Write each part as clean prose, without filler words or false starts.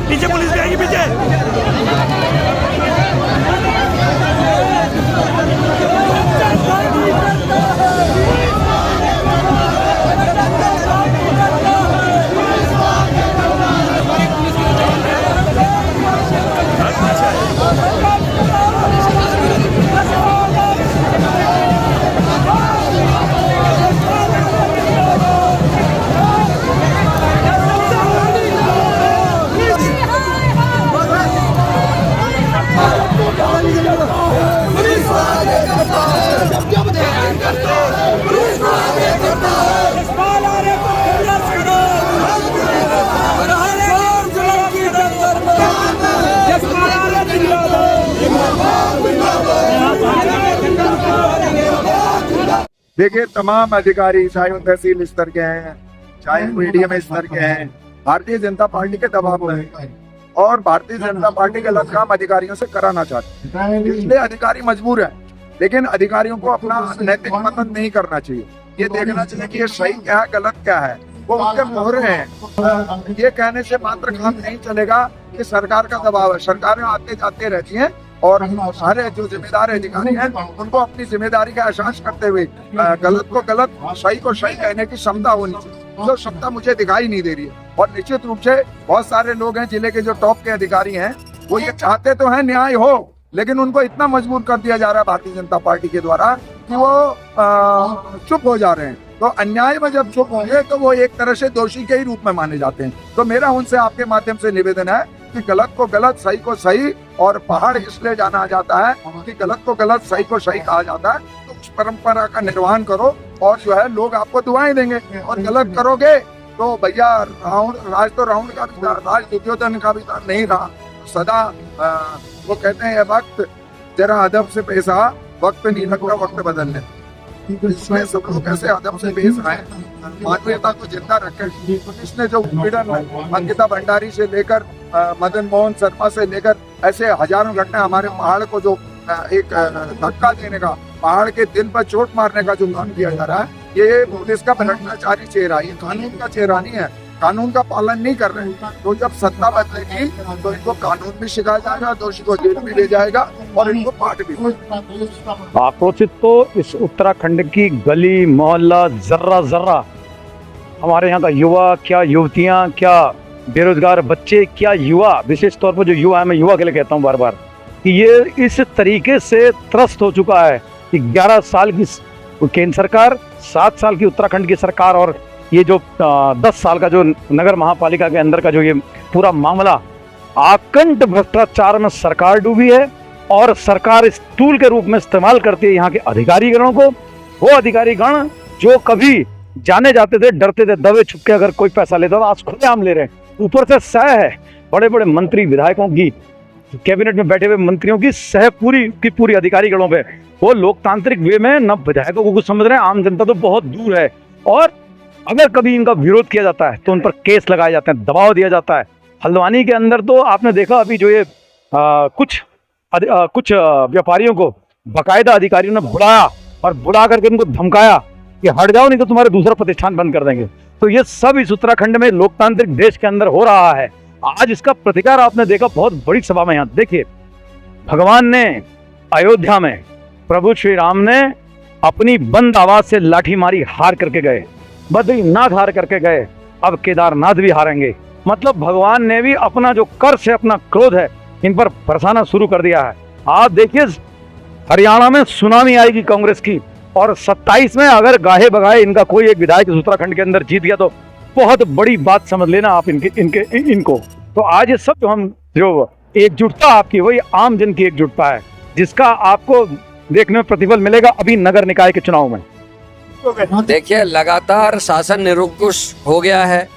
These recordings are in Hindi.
पीछे पुलिस भी आएगी पीछे। देखिए, तमाम अधिकारी चाहे वो तहसील स्तर के हैं, चाहे मीडियम स्तर के हैं, भारतीय जनता पार्टी के दबाव में हैं और भारतीय जनता पार्टी गलत काम अधिकारियों से कराना चाहती है, इसलिए अधिकारी मजबूर है। लेकिन अधिकारियों को अपना नैतिक पतन नहीं करना चाहिए, ये देखना चाहिए कि ये सही क्या है गलत क्या है, वो उनके मोहरे हैं। ये कहने से मात्र काम नहीं चलेगा कि सरकार का दबाव है, सरकारें आते जाते रहती हैं और सारे जो जिम्मेदार अधिकारी हैं उनको अपनी जिम्मेदारी का एहसास करते हुए गलत को गलत, सही को सही कहने की क्षमता होनी चाहिए, जो क्षमता मुझे दिखाई नहीं दे रही है। और निश्चित रूप से बहुत सारे लोग हैं जिले के जो टॉप के अधिकारी हैं, वो ये चाहते तो हैं न्याय हो, लेकिन उनको इतना मजबूर कर दिया जा रहा है भारतीय जनता पार्टी के द्वारा कि वो चुप हो जा रहे हैं। तो अन्याय में जब चुप होंगे तो वो एक तरह से दोषी के ही रूप में माने जाते हैं। तो मेरा उनसे आपके माध्यम से निवेदन है कि गलत को गलत, सही को सही, और पहाड़ इसलिए जाना जाता है कि गलत को गलत, सही को सही कहा जाता है। तो उस परंपरा का निर्वहन करो और जो है लोग आपको दुआएं देंगे। और गलत करोगे तो भैया राज तो रावण का भी था, राज दुर्योधन का भी नहीं रहा। सदा वो कहते हैं वक्त जरा अदब से पेश आ, वक्त नहीं लगता वक्त बदलने। इसमें सब लोग कैसे अदब से पेश आए, मानवीयता को जिंदा रखे। इसने जो पीड़न अंकिता भंडारी से लेकर मदन मोहन शर्मा से लेकर ऐसे हजारों घटना, हमारे पहाड़ को जो एक धक्का देने का, पहाड़ के दिल पर चोट मारने का जो काम किया जा रहा है, ये पुलिस का भ्रष्टाचारी चेहरा, ये कानून का चेहरा नहीं है। कानून का पालन नहीं कर रहे हैं। तो जब सत्ता बदलेगी तो इनको कानून भी सिखाया जाएगा, दोषी को जेल भी ले जाएगा और इनको पाठ भी देगा। आक्रोशित तो इस उत्तराखंड की गली मोहल्ला जर्रा जर्रा, हमारे यहाँ का युवा, क्या युवतियाँ, क्या बेरोजगार बच्चे, क्या युवा, विशेष तौर पर जो युवा है, मैं युवा के लिए कहता हूँ बार बार कि ये इस तरीके से त्रस्त हो चुका है कि 11 साल की केंद्र सरकार, 7 साल की उत्तराखंड की सरकार और ये जो 10 साल का जो नगर महापालिका के अंदर का जो ये पूरा मामला, आकंठ भ्रष्टाचार में सरकार डूबी है और सरकार इस टूल के रूप में इस्तेमाल करती है यहाँ के अधिकारीगणों को। वो अधिकारीगण जो कभी जाने जाते थे, डरते थे, दबे छुपके अगर कोई पैसा लेता था, आज खुलेआम ले रहे हैं। ऊपर से सह है बड़े बड़े मंत्री विधायकों की, कैबिनेट में बैठे हुए मंत्रियों की सह पूरी अधिकारीगणों पे। वो लोकतांत्रिक वे में न विधायकों को कुछ समझ रहे हैं, आम जनता तो बहुत दूर है। और अगर कभी इनका विरोध किया जाता है तो उन पर केस लगाए जाते हैं, दबाव दिया जाता है। हल्द्वानी के अंदर तो आपने देखा अभी जो ये कुछ व्यापारियों को बाकायदा अधिकारियों ने बुलाया और बुला करके उनको धमकाया कि हट जाओ नहीं तो तुम्हारे दूसरा प्रतिष्ठान बंद कर देंगे। तो ये सब इस उत्तराखंड में लोकतांत्रिक देश के अंदर हो रहा है। आज इसका प्रतिकार आपने देखा बहुत बड़ी सभा में। यहाँ देखिए, भगवान ने अयोध्या में प्रभु श्री राम ने अपनी बंद आवाज से लाठी मारी, हार करके गए, बद्रीनाथ हार करके गए, अब केदारनाथ भी हारेंगे। मतलब भगवान ने भी अपना जो कर्ष है, अपना क्रोध है, इन पर बरसाना शुरू कर दिया है। आप देखिए हरियाणा में सुनामी आएगी कांग्रेस की, और 27 में अगर गाहे बगाए इनका कोई एक विधायक उत्तराखंड के अंदर जीत गया तो बहुत बड़ी बात समझ लेना आप इनको। तो आज ये सब जो एकजुटता आपकी, वही आम जन की एकजुटता है, जिसका आपको देखने में प्रतिफल मिलेगा अभी नगर निकाय के चुनाव में। देखिए, लगातार शासन निरंकुश हो गया है,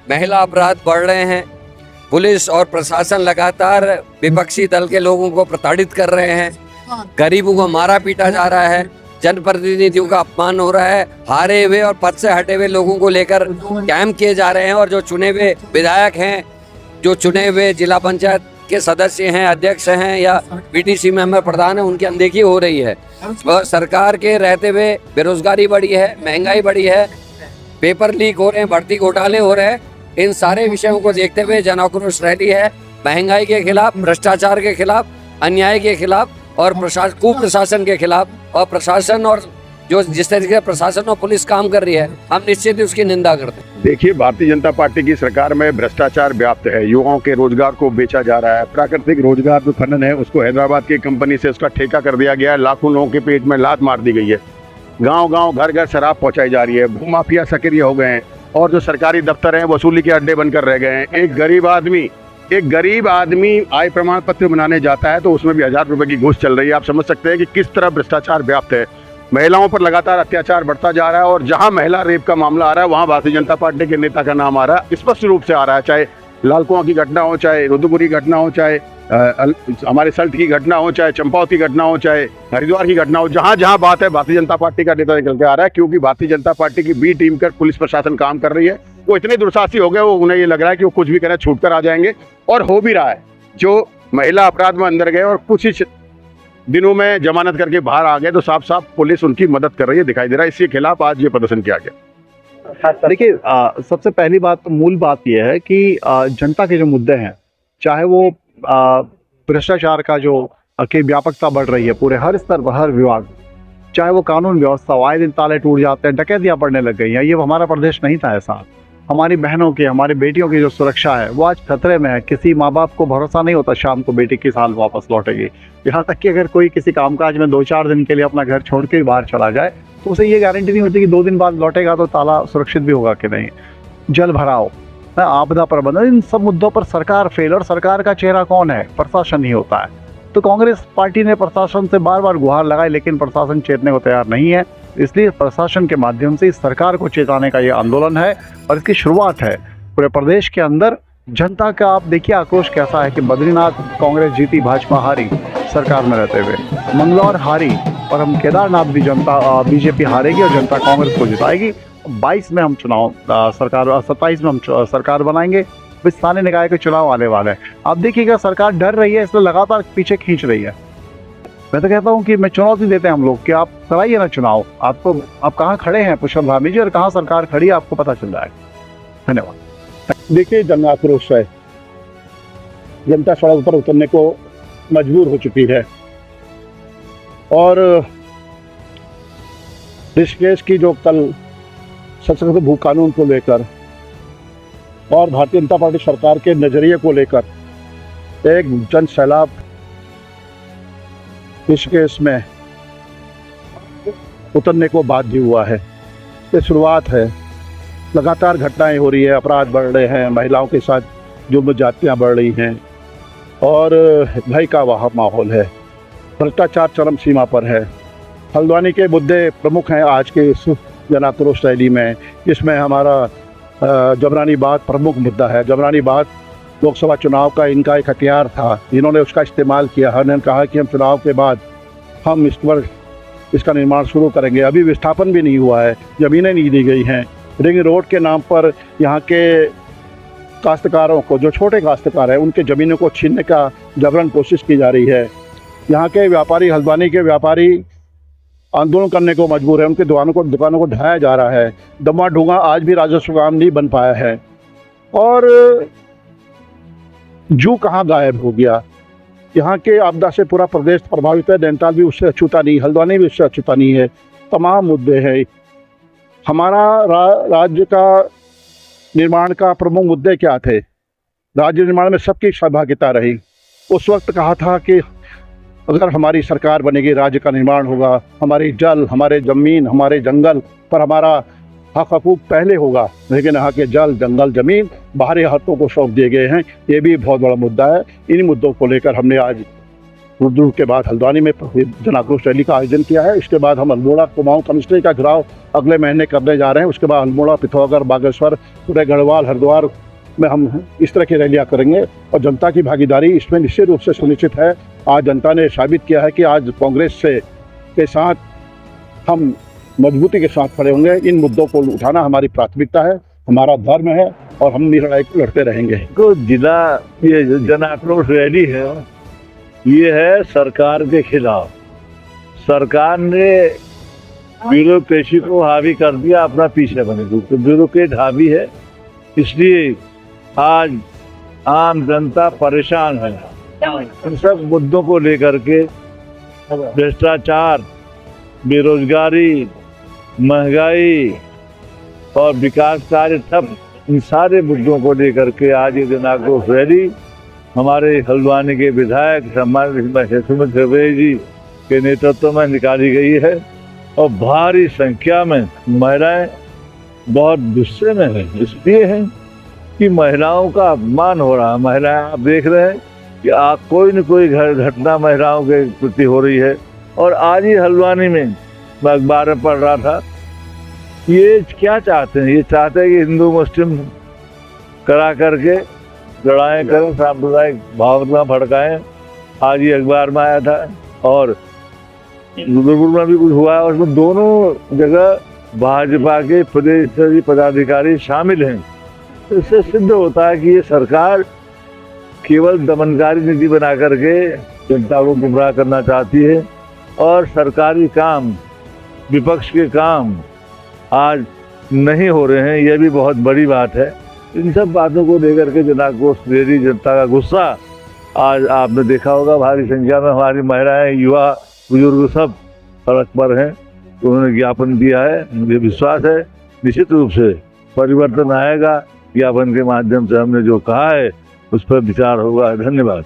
महिला अपराध बढ़ रहे हैं, पुलिस और प्रशासन लगातार विपक्षी दल के लोगों को प्रताड़ित कर रहे हैं, गरीबों को मारा पीटा जा रहा है, जनप्रतिनिधियों का अपमान हो रहा है, हारे हुए और पद से हटे हुए लोगों को लेकर कैंप किए जा रहे हैं, और जो चुने हुए विधायक हैं, जो चुने हुए जिला पंचायत के सदस्य हैं, अध्यक्ष हैं या पीटीसी मेंबर प्रधान हैं, उनकी अनदेखी हो रही है। और सरकार के रहते हुए बेरोजगारी बढ़ी है, महंगाई बढ़ी है, पेपर लीक हो रहे हैं, भर्ती घोटाले हो रहे हैं। इन सारे विषयों को देखते हुए जन आक्रोश रैली है, महंगाई के खिलाफ, भ्रष्टाचार के खिलाफ, अन्याय के खिलाफ और कुप्रशासन के खिलाफ। और प्रशासन और जो जिस तरीके से प्रशासन और पुलिस काम कर रही है, हम निश्चित ही उसकी निंदा करते हैं। देखिए, भारतीय जनता पार्टी की सरकार में भ्रष्टाचार व्याप्त है, युवाओं के रोजगार को बेचा जा रहा है, प्राकृतिक रोजगार जो खनन है उसको हैदराबाद की कंपनी से उसका ठेका कर दिया गया है, लाखों लोगों के पेट में लात मार दी गई है, गांव-गांव घर-घर शराब पहुंचाई जा रही है, भूमाफिया सक्रिय हो गए हैं और जो सरकारी दफ्तर हैं वसूली के अड्डे बनकर रह गए हैं। एक गरीब आदमी आय प्रमाण पत्र बनाने जाता है तो उसमें भी 1000 रुपए की घूस चल रही है। आप समझ सकते हैं कि किस तरह भ्रष्टाचार व्याप्त है। महिलाओं पर लगातार अत्याचार बढ़ता जा रहा है और जहां महिला रेप का मामला आ रहा है वहां भारतीय जनता पार्टी के नेता का नाम आ रहा है, स्पष्ट रूप से आ रहा है। चाहे लाल कुआं की घटना हो, चाहे रुद्रपुरी घटना हो, चाहे हमारे सल्ट की घटना हो, चाहे चंपावत की घटना हो, चाहे हरिद्वार की घटना हो, जहां जहां बात है भारतीय जनता पार्टी का नेता निकल के आ रहा है। क्योंकि भारतीय जनता पार्टी की बी टीम कर पुलिस प्रशासन काम कर रही है। वो इतने दुर्साहसी हो गए, वो उन्हें ये लग रहा है कि वो कुछ भी करें छूट कर आ जाएंगे, और हो भी रहा है। जो महिला अपराध में अंदर गए और कुछ ही दिनों में जमानत करके बाहर आ गए, तो साफ साफ पुलिस उनकी मदद कर रही है, दिखाई दे रहा है। इसके खिलाफ आज ये प्रदर्शन किया गया। देखिए, सबसे पहली बात तो मूल बात यह है कि जनता के जो मुद्दे हैं, चाहे वो भ्रष्टाचार का जो की व्यापकता बढ़ रही है पूरे हर स्तर पर, हर विभाग, चाहे वो कानून व्यवस्था, आए दिन ताले टूट जाते हैं, डकैतियां बढ़ने लग गई हैं। ये हमारा प्रदेश नहीं था ऐसा। हमारी बहनों की, हमारी बेटियों की जो सुरक्षा है वो आज खतरे में है। किसी माँ बाप को भरोसा नहीं होता शाम को बेटी किस हाल वापस लौटेगी। यहाँ तक कि अगर कोई किसी कामकाज में 2-4 दिन के लिए अपना घर छोड़ के बाहर चला जाए तो उसे ये गारंटी नहीं होती कि 2 दिन बाद लौटेगा तो ताला सुरक्षित भी होगा कि नहीं। जल भराव, आपदा प्रबंधन, इन सब मुद्दों पर सरकार फेल। और सरकार का चेहरा कौन है? प्रशासन ही होता है। तो कांग्रेस पार्टी ने प्रशासन से बार बार गुहार लगाई, लेकिन प्रशासन चेतने को तैयार नहीं है। इसलिए प्रशासन के माध्यम से इस सरकार को चेताने का ये आंदोलन है और इसकी शुरुआत है पूरे प्रदेश के अंदर। जनता का आप देखिए आक्रोश कैसा है कि बद्रीनाथ कांग्रेस जीती, भाजपा हारी सरकार में रहते हुए, मंगलौर हारी और हम केदारनाथ भी जनता बीजेपी हारेगी और जनता कांग्रेस को जिताएगी। 22 में हम चुनाव सरकार, 27 में हम सरकार बनाएंगे। स्थानीय निकाय के चुनाव आने वाले हैं। आप देखिएगा सरकार डर रही है, इसलिए लगातार पीछे खींच रही है। मैं तो कहता हूं कि मैं चुनौती देते हैं हम लोग कि आप कराइए ना चुनाव। आप कहाँ खड़े हैं पुष्पम धामी जी, और कहाँ सरकार खड़ी है आपको पता चल रहा है। धन्यवाद। देखिए, जन आक्रोश है, जनता सड़क पर उतरने को मजबूर हो चुकी है और ऋषिकेश की जो कल सशक्त भू कानून को लेकर और भारतीय जनता पार्टी सरकार के नजरिए को लेकर एक जन सैलाब ऋषिकेश में उतरने को बाध्य हुआ है। ये शुरुआत है, लगातार घटनाएं हो रही है, अपराध बढ़ रहे हैं, महिलाओं के साथ जुर्म ज्यादतियाँ बढ़ रही हैं और भय का वह माहौल है, भ्रष्टाचार चरम सीमा पर है। हल्द्वानी के मुद्दे प्रमुख हैं आज के इस जन आक्रोश रैली में, जिसमें हमारा जबरानी बात प्रमुख मुद्दा है। जबरानी बात लोकसभा चुनाव का इनका एक हथियार था, इन्होंने उसका इस्तेमाल किया। उन्होंने कहा कि हम चुनाव के बाद हम इस पर इसका निर्माण शुरू करेंगे। अभी विस्थापन भी नहीं हुआ है, ज़मीनें नहीं दी गई हैं। रिंग रोड के नाम पर यहाँ के काश्तकारों को, जो छोटे काश्तकार हैं, उनके ज़मीनों को छीनने का जबरन कोशिश की जा रही है। यहाँ के व्यापारी, हल्द्वानी के व्यापारी आंदोलन करने को मजबूर है, उनके दुकानों को ढाया जा रहा है। दमा ढूंगा आज भी राजस्व काम नहीं बन पाया है और जू कहाँ गायब हो गया। यहाँ के आपदा से पूरा प्रदेश प्रभावित है, नैनीताल भी उससे अछूता नहीं, हल्द्वानी भी उससे अछूता नहीं है। तमाम मुद्दे हैं। हमारा राज्य का निर्माण का प्रमुख मुद्दे क्या थे? राज्य निर्माण में सबकी सहभागिता रही। उस वक्त कहा था कि अगर हमारी सरकार बनेगी, राज्य का निर्माण होगा, हमारी जल, हमारे ज़मीन, हमारे जंगल पर हमारा हक हकूक पहले होगा। लेकिन यहाँ के जल, जंगल, ज़मीन बाहरी हाथों को सौंप दिए गए हैं। ये भी बहुत बड़ा मुद्दा है। इन मुद्दों को लेकर हमने आज दूर के बाद हल्द्वानी में जन आक्रोश रैली का आयोजन किया है। इसके बाद हम अल्मोड़ा, कुमाऊं, कमिश्नरी का घेराव अगले महीने करने जा रहे हैं। उसके बाद अल्मोड़ा, पिथौरागढ़, बागेश्वर, पूरे गढ़वाल, हरिद्वार में हम इस तरह की रैलियाँ करेंगे और जनता की भागीदारी इसमें निश्चित रूप से सुनिश्चित है। आज जनता ने साबित किया है कि आज कांग्रेस के साथ हम मजबूती के साथ खड़े होंगे। इन मुद्दों को उठाना हमारी प्राथमिकता है, हमारा धर्म है और हम निर्णायक को लड़ते रहेंगे। को जिला ये जन आक्रोश रैली है, ये है सरकार के खिलाफ। सरकार ने ब्यूरोक्रेसी को हावी कर दिया, अपना पीछे बने। तो ब्यूरोक्रेट हावी है, इसलिए आज आम जनता परेशान है। इन सब मुद्दों को लेकर के, भ्रष्टाचार, बेरोजगारी, महंगाई और विकास कार्य, सब इन सारे मुद्दों को लेकर के आज ये जन आक्रोश रैली हमारे हल्द्वानी के विधायक सम्मानित सुमित खरबे जी के नेतृत्व में निकाली गई है और भारी संख्या में महिलाएं बहुत गुस्से में हैं। इसलिए हैं कि महिलाओं का अपमान हो रहा है। महिलाएं, आप देख रहे हैं कि कोई न कोई घटना महिलाओं के प्रति हो रही है। और आज ही हल्द्वानी में मैं अखबार में पढ़ रहा था, ये क्या चाहते हैं? ये चाहते हैं कि हिंदू मुस्लिम करा करके लड़ाई करें, सांप्रदायिक भावना भड़काएं। आज ये अखबार में आया था और रुद्रपुर में भी कुछ हुआ है और उसमें दोनों जगह भाजपा के प्रदेश पदाधिकारी शामिल हैं। इससे सिद्ध होता है कि ये सरकार केवल दमनकारी नीति बना करके जनता को गुमराह करना चाहती है और सरकारी काम, विपक्ष के काम आज नहीं हो रहे हैं। यह भी बहुत बड़ी बात है। इन सब बातों को लेकर के जन आक्रोश रैली, जनता का गुस्सा, आज आपने देखा होगा भारी संख्या में हमारी महिलाएं, युवा, बुजुर्ग सब सड़क पर हैं। तो उन्होंने ज्ञापन दिया है। मुझे विश्वास है निश्चित रूप से परिवर्तन आएगा। ज्ञापन के माध्यम से हमने जो कहा है उस पर विचार होगा। धन्यवाद।